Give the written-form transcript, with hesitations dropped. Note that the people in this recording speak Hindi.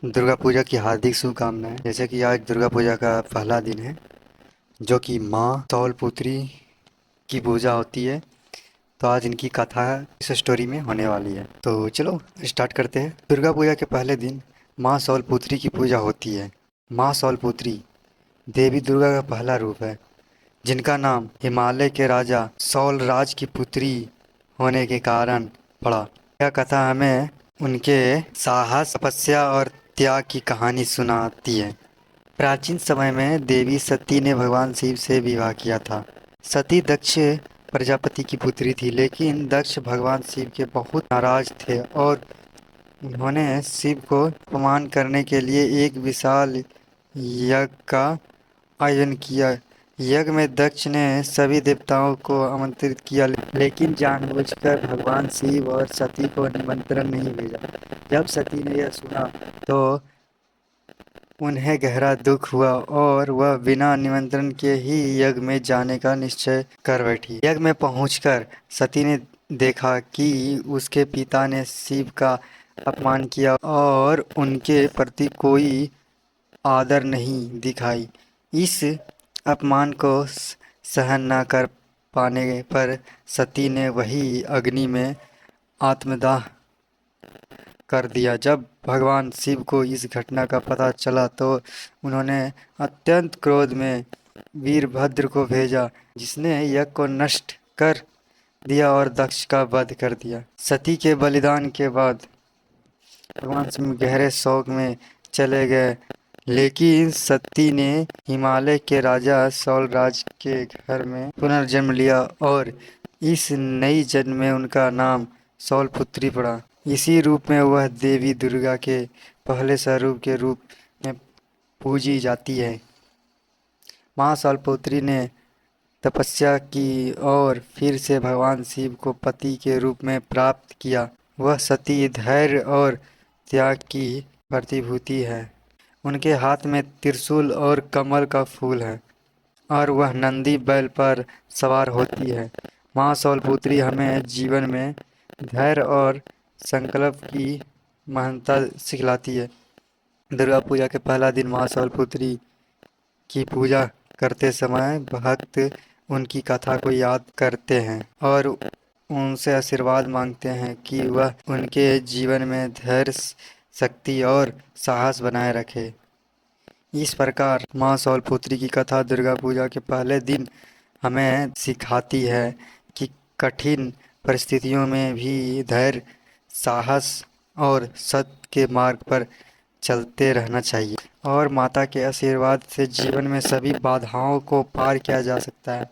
दुर्गा पूजा की हार्दिक शुभकामनाएं। जैसे कि आज दुर्गा पूजा का पहला दिन है, जो कि माँ शैलपुत्री की पूजा होती है। तो आज इनकी कथा इस स्टोरी में होने वाली है। तो चलो स्टार्ट करते हैं। दुर्गा पूजा के पहले दिन माँ शैलपुत्री की पूजा होती है। माँ शैलपुत्री देवी दुर्गा का पहला रूप है, जिनका नाम हिमालय के राजा शैलराज की पुत्री होने के कारण पड़ा। यह कथा हमें उनके साहस, तपस्या और त्याग की कहानी सुनाती है। प्राचीन समय में देवी सती ने भगवान शिव से विवाह किया था। सती दक्ष प्रजापति की पुत्री थी, लेकिन दक्ष भगवान शिव के बहुत नाराज थे और उन्होंने शिव को अपमान करने के लिए एक विशाल यज्ञ का आयोजन किया। यज्ञ में दक्ष ने सभी देवताओं को आमंत्रित किया, लेकिन जानबूझकर भगवान शिव और सती को निमंत्रण नहीं भेजा। जब सती ने यह सुना तो उन्हें गहरा दुख हुआ और वह बिना निमंत्रण के ही यज्ञ में जाने का निश्चय कर बैठी। यज्ञ में पहुंचकर सती ने देखा कि उसके पिता ने शिव का अपमान किया और उनके प्रति कोई आदर नहीं दिखाई। इस अपमान को सहन न कर पाने पर सती ने वही अग्नि में आत्मदाह कर दिया। जब भगवान शिव को इस घटना का पता चला तो उन्होंने अत्यंत क्रोध में वीरभद्र को भेजा, जिसने यज्ञ को नष्ट कर दिया और दक्ष का वध कर दिया। सती के बलिदान के बाद भगवान शिव गहरे शोक में चले गए, लेकिन सती ने हिमालय के राजा शैलराज के घर में पुनर्जन्म लिया और इस नई जन्म में उनका नाम शैलपुत्री पड़ा। इसी रूप में वह देवी दुर्गा के पहले स्वरूप के रूप में पूजी जाती है। माँ शैलपुत्री ने तपस्या की और फिर से भगवान शिव को पति के रूप में प्राप्त किया। वह सती, धैर्य और त्याग की प्रतिभूति है। उनके हाथ में त्रिशूल और कमल का फूल है और वह नंदी बैल पर सवार होती है। माँ शैलपुत्री हमें जीवन में धैर्य और संकल्प की महानता सिखलाती है। दुर्गा पूजा के पहला दिन माँ शैलपुत्री की पूजा करते समय भक्त उनकी कथा को याद करते हैं और उनसे आशीर्वाद मांगते हैं कि वह उनके जीवन में धैर्य, शक्ति और साहस बनाए रखे। इस प्रकार माँ शैलपुत्री की कथा दुर्गा पूजा के पहले दिन हमें सिखाती है कि कठिन परिस्थितियों में भी धैर्य, साहस और सत्य के मार्ग पर चलते रहना चाहिए और माता के आशीर्वाद से जीवन में सभी बाधाओं को पार किया जा सकता है।